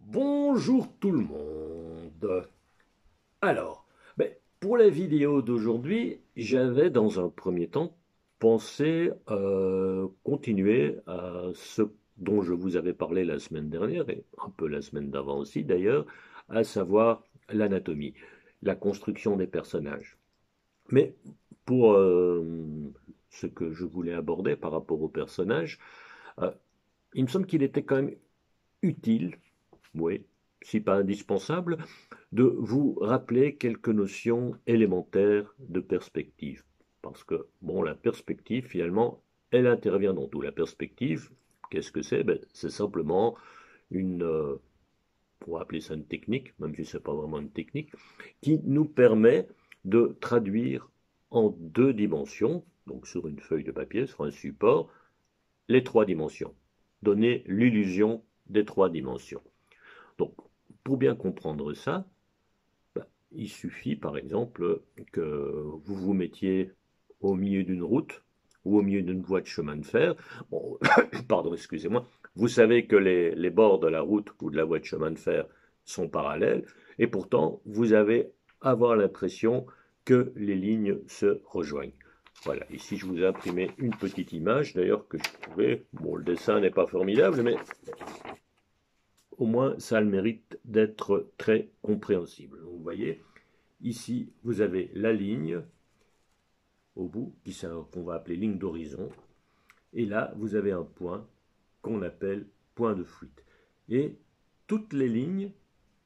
Bonjour tout le monde. Alors, pour la vidéo d'aujourd'hui, j'avais dans un premier temps pensé continuer à ce dont je vous avais parlé la semaine dernière, et un peu la semaine d'avant aussi d'ailleurs, à savoir l'anatomie, la construction des personnages. Mais pour ce que je voulais aborder par rapport aux personnages, euh, il me semble qu'il était quand même utile, oui, si pas indispensable, de vous rappeler quelques notions élémentaires de perspective. Parce que, bon, la perspective, finalement, elle intervient dans tout. La perspective, qu'est-ce que c'est? C'est simplement une, on va appeler ça une technique, même si ce n'est pas vraiment une technique, qui nous permet de traduire en deux dimensions, donc sur une feuille de papier, sur un support, les trois dimensions. Donner l'illusion des trois dimensions. Donc, pour bien comprendre ça, il suffit par exemple que vous vous mettiez au milieu d'une route ou au milieu d'une voie de chemin de fer. Bon, pardon, excusez-moi. Vous savez que les bords de la route ou de la voie de chemin de fer sont parallèles et pourtant vous avez avoir l'impression que les lignes se rejoignent. Voilà, ici je vous ai imprimé une petite image d'ailleurs que je trouvais, bon le dessin n'est pas formidable mais au moins ça a le mérite d'être très compréhensible. Vous voyez, ici vous avez la ligne au bout, qu'on va appeler ligne d'horizon, et là vous avez un point qu'on appelle point de fuite. Et toutes les lignes,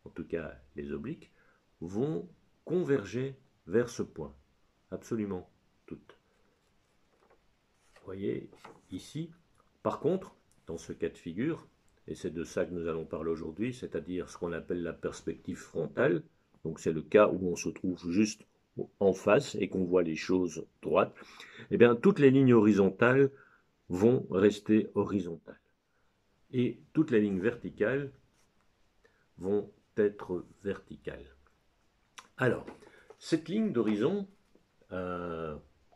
en tout cas les obliques, vont converger vers ce point. Absolument toutes. Vous voyez ici. Par contre, dans ce cas de figure, et c'est de ça que nous allons parler aujourd'hui, c'est-à-dire ce qu'on appelle la perspective frontale, donc c'est le cas où on se trouve juste en face et qu'on voit les choses droites, eh bien toutes les lignes horizontales vont rester horizontales. Et toutes les lignes verticales vont être verticales. Alors, cette ligne d'horizon,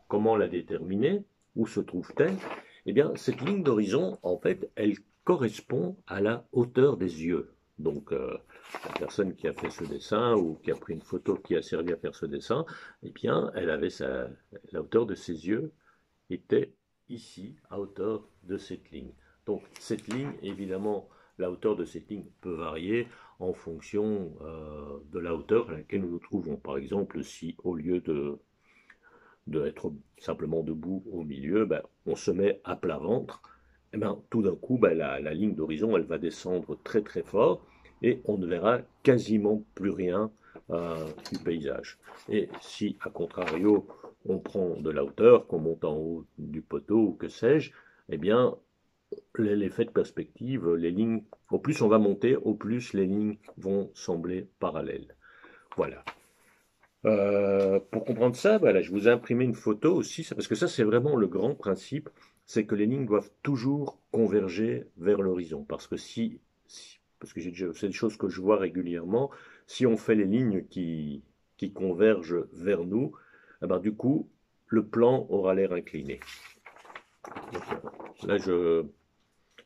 comment la déterminer? Où se trouve-t-elle? Eh bien, cette ligne d'horizon, en fait, elle correspond à la hauteur des yeux. Donc, la personne qui a fait ce dessin ou qui a pris une photo qui a servi à faire ce dessin, eh bien, elle avait la hauteur de ses yeux était ici, à hauteur de cette ligne. Donc, cette ligne, évidemment, la hauteur de cette ligne peut varier en fonction de la hauteur à laquelle nous nous trouvons. Par exemple, si au lieu d'être simplement debout au milieu, on se met à plat ventre, et tout d'un coup, la ligne d'horizon, elle va descendre très très fort et on ne verra quasiment plus rien du paysage. Et si, à contrario, on prend de la hauteur, qu'on monte en haut du poteau ou que sais-je, eh bien, l'effet de perspective, les lignes, au plus on va monter, au plus les lignes vont sembler parallèles. Voilà. Pour comprendre ça, voilà, je vous ai imprimé une photo aussi, parce que ça c'est vraiment le grand principe, c'est que les lignes doivent toujours converger vers l'horizon. Parce que parce que c'est des choses que je vois régulièrement, si on fait les lignes qui convergent vers nous, eh ben, du coup, le plan aura l'air incliné. Donc, là,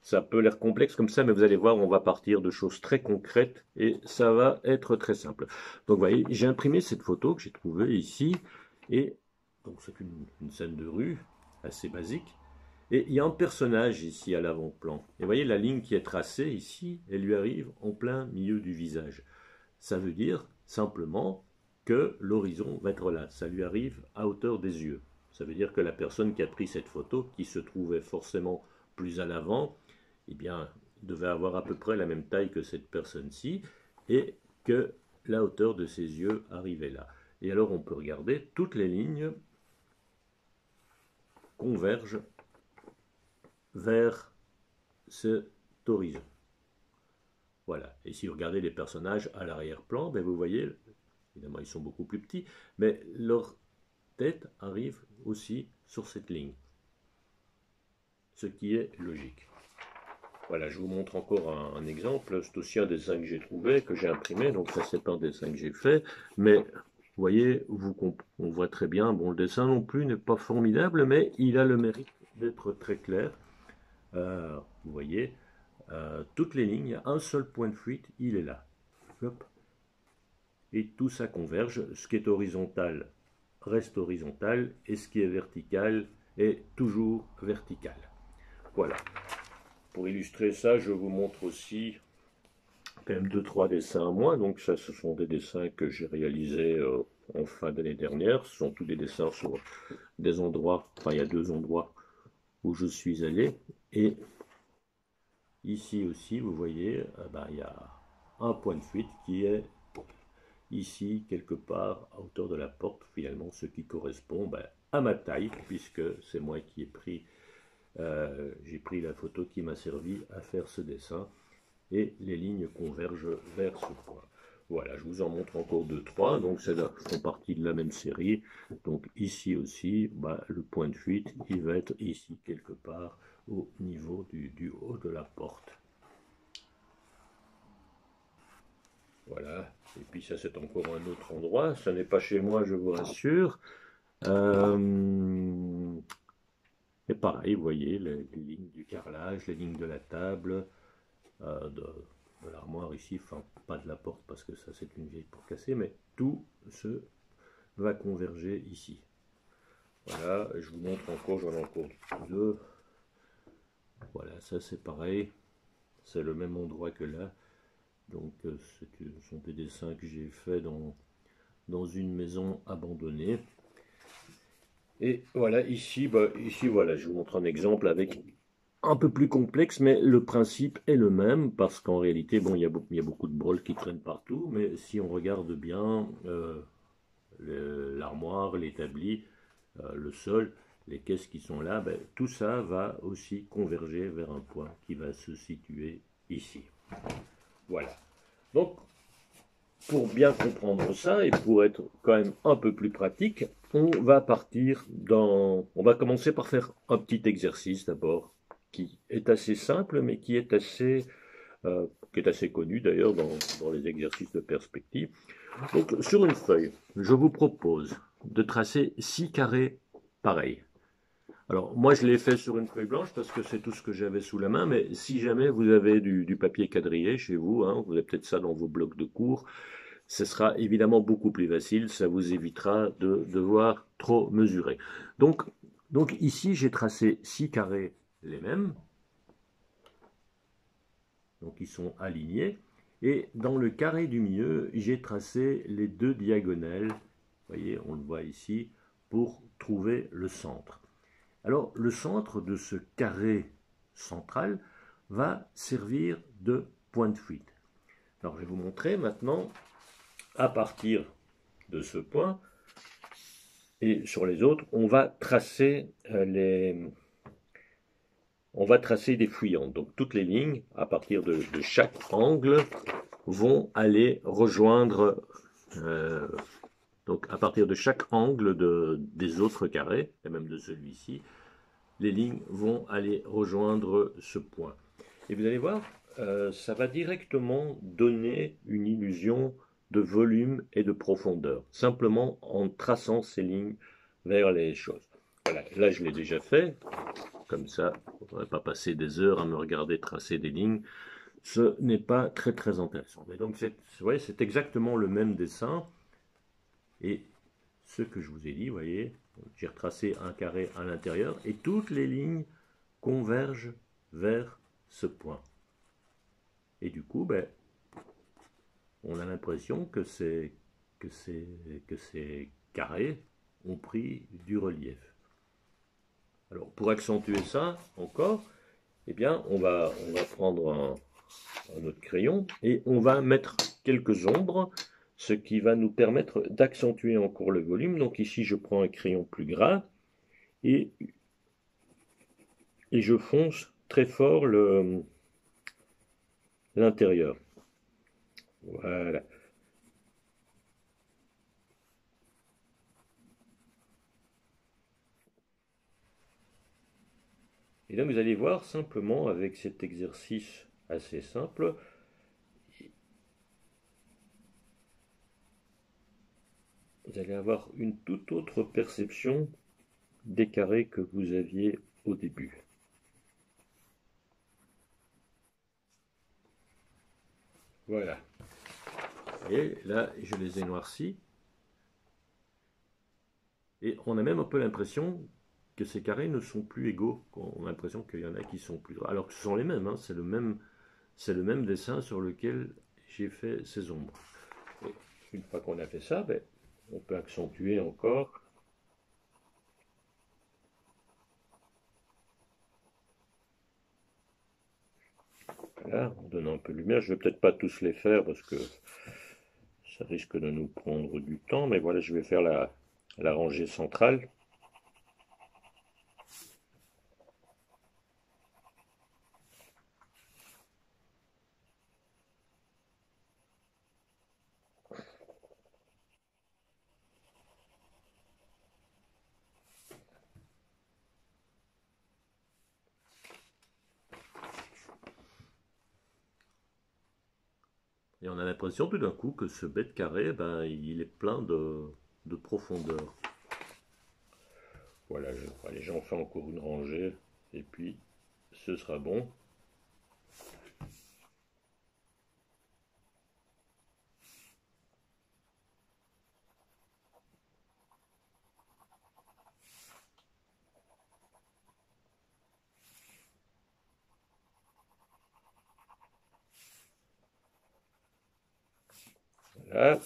ça peut l'air complexe comme ça, mais vous allez voir, on va partir de choses très concrètes et ça va être très simple. Donc, vous voyez, j'ai imprimé cette photo que j'ai trouvée ici et donc c'est une scène de rue assez basique. Et il y a un personnage ici à l'avant-plan. Et vous voyez, la ligne qui est tracée ici, elle lui arrive en plein milieu du visage. Ça veut dire simplement que l'horizon va être là. Ça lui arrive à hauteur des yeux. Ça veut dire que la personne qui a pris cette photo, qui se trouvait forcément plus à l'avant, eh bien, devait avoir à peu près la même taille que cette personne-ci, et que la hauteur de ses yeux arrivait là. Et alors on peut regarder, toutes les lignes convergent vers cet horizon. Voilà. Et si vous regardez les personnages à l'arrière-plan, vous voyez, évidemment ils sont beaucoup plus petits, mais leur tête arrive aussi sur cette ligne. Ce qui est logique. Voilà, je vous montre encore un exemple. C'est aussi un dessin que j'ai trouvé, que j'ai imprimé, donc ça c'est pas un dessin que j'ai fait, mais vous voyez, on voit très bien, bon le dessin non plus n'est pas formidable, mais il a le mérite d'être très clair. Vous voyez, toutes les lignes, il y a un seul point de fuite, il est là. Hop. Et tout ça converge. Ce qui est horizontal reste horizontal et ce qui est vertical est toujours vertical. Voilà. Pour illustrer ça, je vous montre aussi quand même 2-3 dessins à moi. Donc ça, ce sont des dessins que j'ai réalisés en fin d'année dernière. Ce sont tous des dessins sur des endroits, enfin il y a 2 endroits où je suis allé. Et ici aussi, vous voyez, il y a un point de fuite qui est ici, quelque part, à hauteur de la porte, finalement, ce qui correspond à ma taille, puisque c'est moi qui ai pris, j'ai pris la photo qui m'a servi à faire ce dessin, et les lignes convergent vers ce point. Voilà, je vous en montre encore 2-3, donc celles-là font partie de la même série. Donc ici aussi, le point de fuite, il va être ici quelque part au niveau du haut de la porte. Voilà, et puis ça c'est encore un autre endroit, ce n'est pas chez moi je vous rassure. Et pareil, vous voyez, les lignes du carrelage, les lignes de la table, de l'armoire ici, enfin pas de la porte parce que ça c'est une vieille porte cassée, mais tout se va converger ici. Voilà, je vous montre encore, j'en ai encore 2. Voilà, ça c'est pareil, c'est le même endroit que là. Donc ce sont des dessins que j'ai faits dans une maison abandonnée. Et voilà, ici, voilà, je vous montre un exemple avec un peu plus complexe, mais le principe est le même, parce qu'en réalité, bon, il y a beaucoup de broles qui traînent partout, mais si on regarde bien l'armoire, l'établi, le sol, les caisses qui sont là, tout ça va aussi converger vers un point qui va se situer ici. Voilà. Donc, pour bien comprendre ça et pour être quand même un peu plus pratique, on va commencer par faire un petit exercice d'abord, qui est assez simple, mais qui est assez connu d'ailleurs dans les exercices de perspective. Donc, sur une feuille, je vous propose de tracer 6 carrés pareils. Alors, moi, je l'ai fait sur une feuille blanche parce que c'est tout ce que j'avais sous la main, mais si jamais vous avez du papier quadrillé chez vous, hein, vous avez peut-être ça dans vos blocs de cours, ce sera évidemment beaucoup plus facile, ça vous évitera de devoir trop mesurer. Donc ici, j'ai tracé 6 carrés les mêmes, donc ils sont alignés, et dans le carré du milieu, j'ai tracé les 2 diagonales, vous voyez, on le voit ici, pour trouver le centre. Alors, le centre de ce carré central va servir de point de fuite. Alors, je vais vous montrer maintenant, à partir de ce point, et sur les autres, on va tracer des fuyantes. Donc, toutes les lignes, à partir de chaque angle, vont aller rejoindre... donc, à partir de chaque angle des autres carrés, et même de celui-ci, les lignes vont aller rejoindre ce point. Et vous allez voir, ça va directement donner une illusion de volume et de profondeur, simplement en traçant ces lignes vers les choses. Voilà, là je l'ai déjà fait, comme ça, on ne va pas passer des heures à me regarder tracer des lignes, ce n'est pas très intéressant. Mais donc c'est exactement le même dessin, et ce que je vous ai dit, vous voyez, j'ai retracé un carré à l'intérieur, et toutes les lignes convergent vers ce point. Et du coup, on a l'impression que ces carrés ont pris du relief. Alors, pour accentuer ça encore, eh bien, on va prendre un autre crayon et on va mettre quelques ombres, ce qui va nous permettre d'accentuer encore le volume. Donc ici, je prends un crayon plus gras et je fonce très fort l'intérieur. Voilà. Et là, vous allez voir simplement avec cet exercice assez simple, vous allez avoir une toute autre perception des carrés que vous aviez au début. Voilà. Et là, je les ai noircis. Et on a même un peu l'impression que ces carrés ne sont plus égaux. On a l'impression qu'il y en a qui sont plus... Alors que ce sont les mêmes, hein, c'est le même dessin sur lequel j'ai fait ces ombres. Et une fois qu'on a fait ça, ben, on peut accentuer encore. Voilà, en donnant un peu de lumière. Je ne vais peut-être pas tous les faire parce que ça risque de nous prendre du temps. Mais voilà, je vais faire la rangée centrale. Et on a l'impression tout d'un coup que ce bête carré, ben, il est plein de profondeur. Voilà, allez, j'en fais encore une rangée, et puis ce sera bon. Voilà.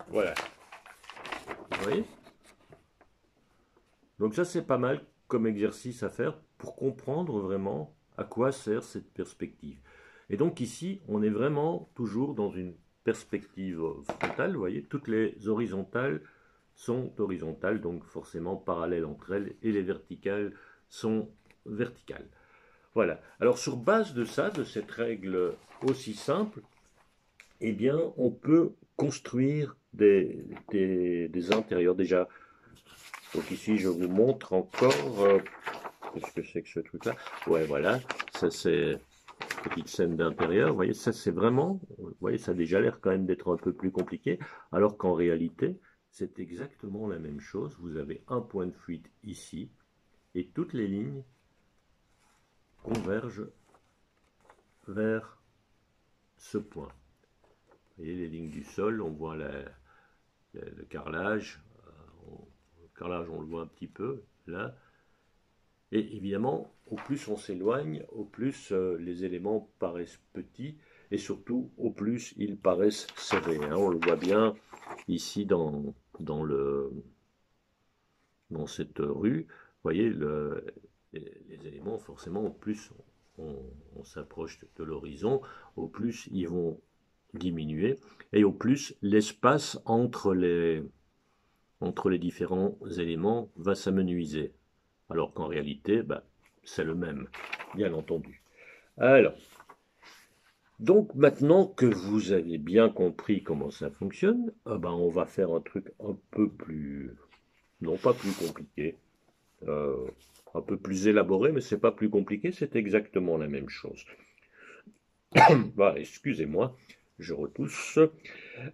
Voilà. Vous voyez? Donc ça, c'est pas mal comme exercice à faire pour comprendre vraiment à quoi sert cette perspective. Et donc ici, on est vraiment toujours dans une perspective frontale. Vous voyez, toutes les horizontales sont horizontales, donc forcément parallèles entre elles, et les verticales sont verticales. Voilà. Alors sur base de ça, de cette règle aussi simple, eh bien, on peut construire des intérieurs. Déjà, donc ici, je vous montre encore, qu'est-ce que c'est que ce truc-là? Ouais, voilà, ça c'est une petite scène d'intérieur. Vous voyez, ça c'est vraiment, vous voyez, ça a déjà l'air quand même d'être un peu plus compliqué, alors qu'en réalité, c'est exactement la même chose. Vous avez un point de fuite ici, et toutes les lignes convergent vers ce point. Vous voyez les lignes du sol, on voit le carrelage. Le carrelage, on le voit un petit peu là. Et évidemment, au plus on s'éloigne, au plus les éléments paraissent petits et surtout au plus ils paraissent serrés. Hein. On le voit bien ici dans cette rue. Vous voyez, les éléments, forcément, au plus on s'approche de l'horizon, au plus ils vont diminuer et au plus l'espace entre les différents éléments va s'amenuiser. Alors qu'en réalité, bah, c'est le même, bien entendu. Alors, donc maintenant que vous avez bien compris comment ça fonctionne, on va faire un truc un peu plus, non pas plus compliqué, euh, un peu plus élaboré, mais c'est pas plus compliqué, c'est exactement la même chose. Bah, excusez-moi, je retousse.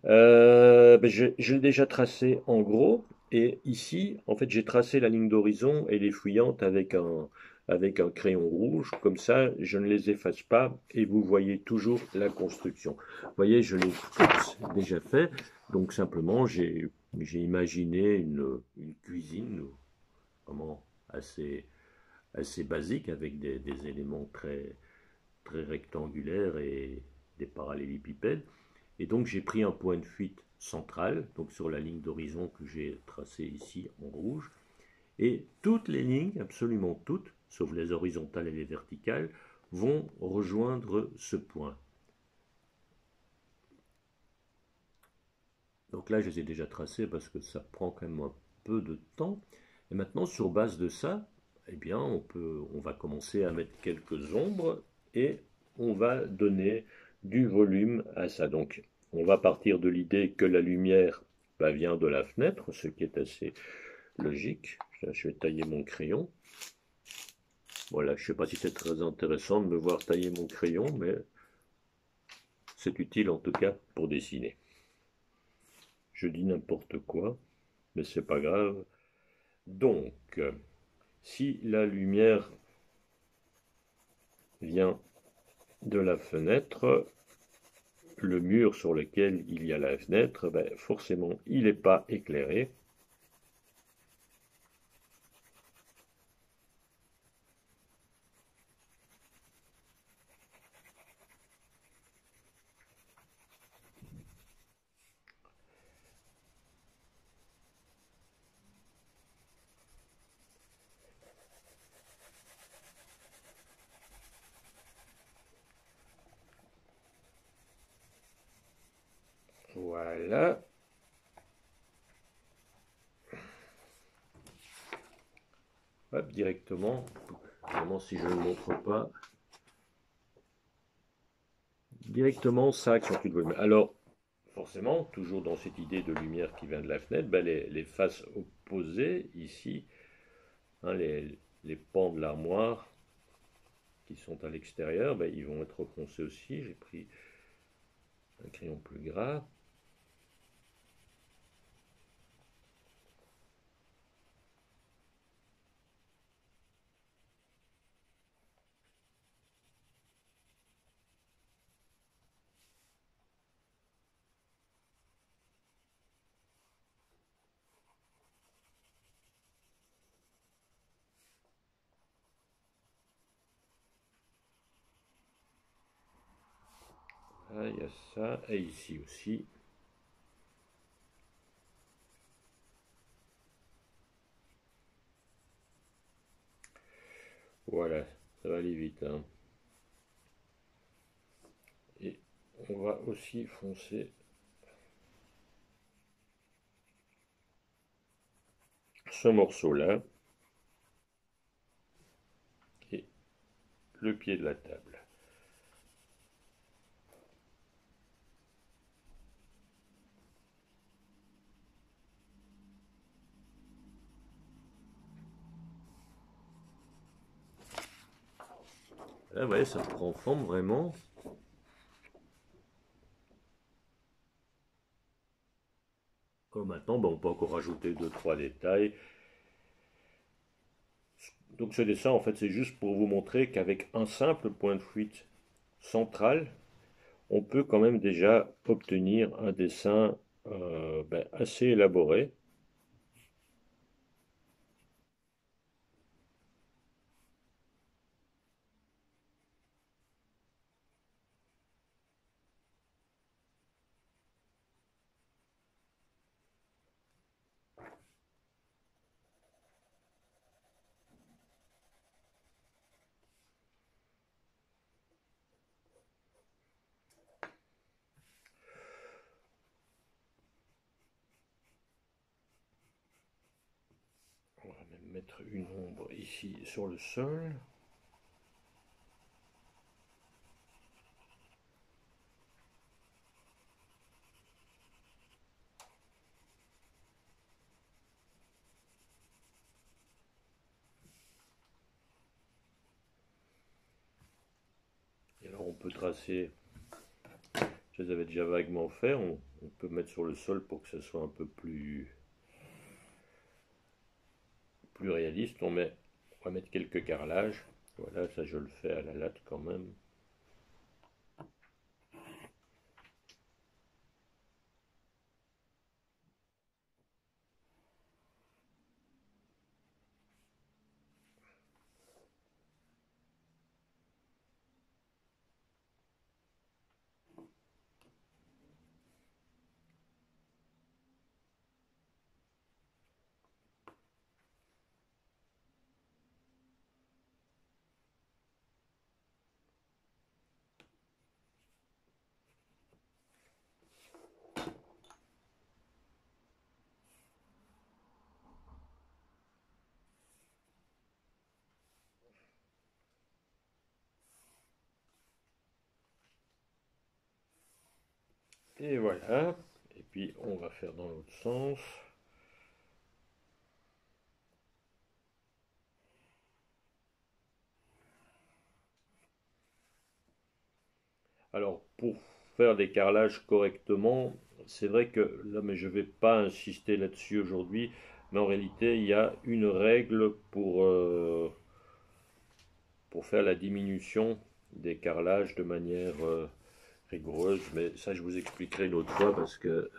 Je l'ai déjà tracé en gros, et ici, en fait, j'ai tracé la ligne d'horizon et les fouillantes avec un crayon rouge, comme ça, je ne les efface pas, et vous voyez toujours la construction. Vous voyez, je l'ai déjà fait, donc simplement, j'ai imaginé une cuisine, vraiment assez basique, avec des éléments très rectangulaires et des parallélépipèdes. Et donc j'ai pris un point de fuite central, donc sur la ligne d'horizon que j'ai tracée ici en rouge, et toutes les lignes, absolument toutes, sauf les horizontales et les verticales, vont rejoindre ce point. Donc là, je les ai déjà tracées parce que ça prend quand même un peu de temps. Et maintenant, sur base de ça, eh bien, on va commencer à mettre quelques ombres et on va donner du volume à ça. Donc, on va partir de l'idée que la lumière vient de la fenêtre, ce qui est assez logique. Je vais tailler mon crayon. Voilà, je ne sais pas si c'est très intéressant de me voir tailler mon crayon, mais c'est utile en tout cas pour dessiner. Je dis n'importe quoi, mais c'est pas grave. Donc, si la lumière vient de la fenêtre, le mur sur lequel il y a la fenêtre, ben, forcément, il n'est pas éclairé. Voilà. Hop, directement. Vraiment, si je ne le montre pas, directement, ça accentue le volume. Alors, forcément, toujours dans cette idée de lumière qui vient de la fenêtre, ben les faces opposées, ici, hein, les pans de l'armoire qui sont à l'extérieur, ben, ils vont être foncés aussi. J'ai pris un crayon plus gras. Là, il y a ça, et ici aussi. Voilà, ça va aller vite, hein. Et on va aussi foncer ce morceau-là et le pied de la table. Là, ouais, ça prend forme vraiment. Maintenant, ben, on peut encore rajouter deux, trois détails. Donc ce dessin, en fait, c'est juste pour vous montrer qu'avec un simple point de fuite central, on peut quand même déjà obtenir un dessin ben, assez élaboré. On va même mettre une ombre ici sur le sol. Et alors on peut tracer, je les avais déjà vaguement fait, on peut mettre sur le sol pour que ça soit un peu plus réaliste. On va mettre quelques carrelages. Voilà, ça je le fais à la latte quand même. Et voilà. Et puis on va faire dans l'autre sens. Alors, pour faire des carrelages correctement, c'est vrai que là, mais je ne vais pas insister là-dessus aujourd'hui, mais en réalité, il y a une règle pour faire la diminution des carrelages de manière rigoureuse, mais ça, je vous expliquerai une autre fois parce que,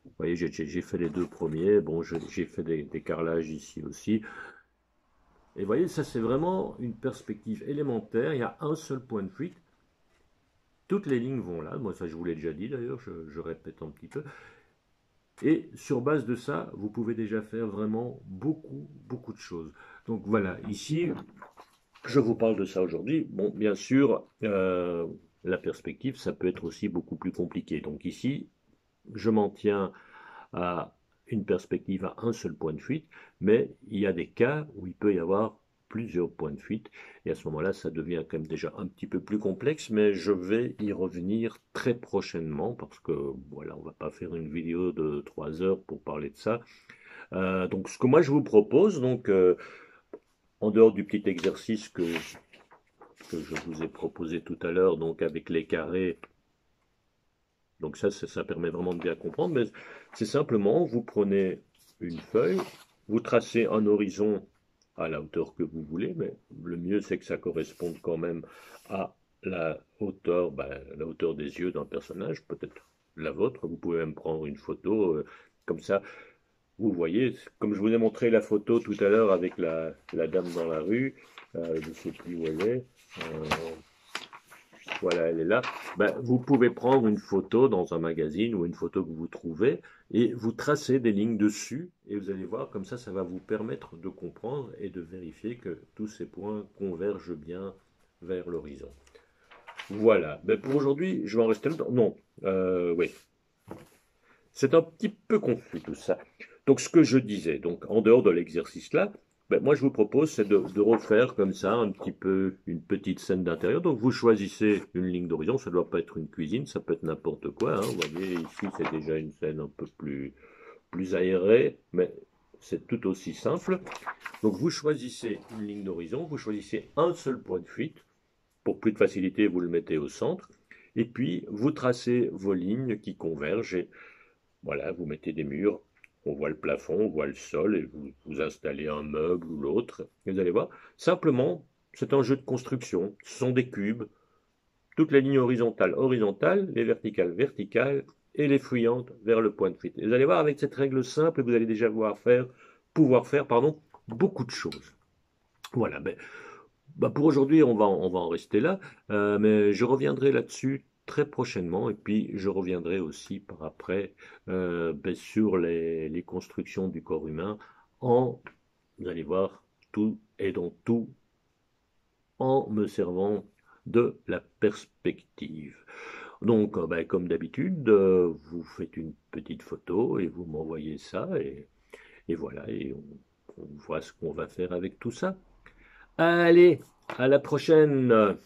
vous voyez, j'ai fait les deux premiers, bon, j'ai fait des carrelages ici aussi, et vous voyez, ça, c'est vraiment une perspective élémentaire, il y a un seul point de fuite. Toutes les lignes vont là, moi ça je vous l'ai déjà dit d'ailleurs, je répète un petit peu. Et sur base de ça, vous pouvez déjà faire vraiment beaucoup de choses. Donc voilà, ici, je vous parle de ça aujourd'hui. Bon, bien sûr, la perspective, ça peut être aussi beaucoup plus compliqué. Donc ici, je m'en tiens à une perspective à un seul point de fuite, mais il y a des cas où il peut y avoir plusieurs points de fuite, et à ce moment-là, ça devient quand même déjà un petit peu plus complexe, mais je vais y revenir très prochainement, parce que voilà, on va pas faire une vidéo de 3 heures pour parler de ça. Donc ce que moi je vous propose, donc en dehors du petit exercice que je vous ai proposé tout à l'heure, donc avec les carrés, donc ça permet vraiment de bien comprendre, mais c'est simplement, vous prenez une feuille, vous tracez un horizon à la hauteur que vous voulez, mais le mieux c'est que ça corresponde quand même à la hauteur des yeux d'un personnage, peut-être la vôtre, vous pouvez même prendre une photo, comme ça, vous voyez, comme je vous ai montré la photo tout à l'heure avec la dame dans la rue, je ne sais plus où elle est, voilà, elle est là. Ben, vous pouvez prendre une photo dans un magazine ou une photo que vous trouvez et vous tracez des lignes dessus et vous allez voir, comme ça va vous permettre de comprendre et de vérifier que tous ces points convergent bien vers l'horizon. Voilà. Ben, pour aujourd'hui, je vais en rester là. Non, oui. C'est un petit peu confus tout ça. Donc ce que je disais, donc en dehors de l'exercice là, ben, moi je vous propose c'est de refaire comme ça un petit peu une petite scène d'intérieur. Donc vous choisissez une ligne d'horizon, ça ne doit pas être une cuisine, ça peut être n'importe quoi. Hein. Vous voyez ici c'est déjà une scène un peu plus aérée, mais c'est tout aussi simple. Donc vous choisissez une ligne d'horizon, vous choisissez un seul point de fuite. Pour plus de facilité, vous le mettez au centre. Et puis vous tracez vos lignes qui convergent. Et voilà, vous mettez des murs, on voit le plafond, on voit le sol, et vous installez un meuble ou l'autre. Et vous allez voir, simplement, c'est un jeu de construction. Ce sont des cubes, toutes les lignes horizontales, horizontales, les verticales, verticales, et les fuyantes vers le point de fuite. Et vous allez voir, avec cette règle simple, vous allez déjà pouvoir faire beaucoup de choses. Voilà, pour aujourd'hui, on va en rester là, mais je reviendrai là-dessus très prochainement, et puis je reviendrai aussi par après sur les constructions du corps humain, vous allez voir, tout et dans tout, en me servant de la perspective. Donc, comme d'habitude, vous faites une petite photo et vous m'envoyez ça, et voilà, et on voit ce qu'on va faire avec tout ça. Allez, à la prochaine!